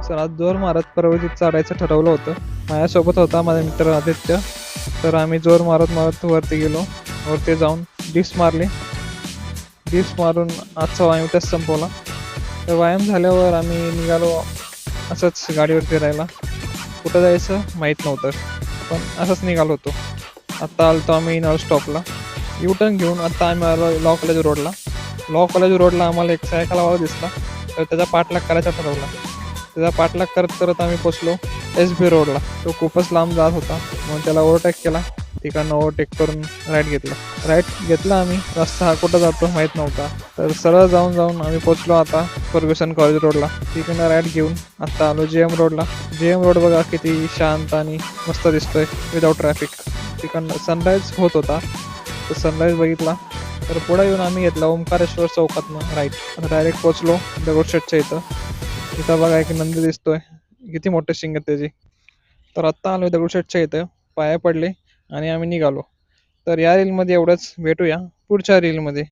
चला जोर मारत पर्वतीत चढायचं ठरवलं होतं. माझ्यासोबत होता माझा मित्र आदित्य. तर आम्ही जोर मारत मारत वरती गेलो. वरती जाऊन डिप्स मारले. डिप्स मारून आजचा व्यायाम इथंच संपवला. तर व्यायाम झाल्यावर आम्ही निघालो असंच गाडीवर फिरायला. कुठं जायचं माहीत नव्हतं, पण असंच निघालो होतो. आत्ता आलो आम्ही नळ स्टॉपला. टर्न घेऊन आत्ता आम्ही आलो लॉ कॉलेज रोडला. लॉ कॉलेज रोडला आम्हाला एक सायकलवाला दिसला. तर त्याचा पाठलाग करायचा ठरवला. त्याचा पाठलाग करत करत आम्ही पोचलो SB रोडला. तो खूपच लांब जात होता, म्हणून त्याला ओव्हरटेक केला. तिकडनं ओव्हरटेक करून राईट घेतला आम्ही. रस्ता हा कुठं जातो माहीत नव्हता. तर सरळ जाऊन जाऊन आम्ही पोचलो आता फर्ग्युसन कॉलेज रोडला. तिकडनं राईट घेऊन आत्ता आलो JM रोडला. JM रोड बघा किती शांत आणि मस्त दिसतोय विदाऊट ट्रॅफिक. तिकडनं सनराईज होत होता. तर सनराईज बघितला. तर पुढे येऊन आम्ही घेतला ओंकारेश्वर चौकातनं राईट. डायरेक्ट पोचलो दगडूशेठच्या इथं. इथं बघा एक नंदी दिसतोय, किती मोठे शिंग आहेत त्याची. तर आत्ता आलो दगडूशेठच्या इथं, पाया पडले आणि आम्ही निघालो. तर या रीलमध्ये एवढंच. भेटूया पुढच्या रीलमध्ये.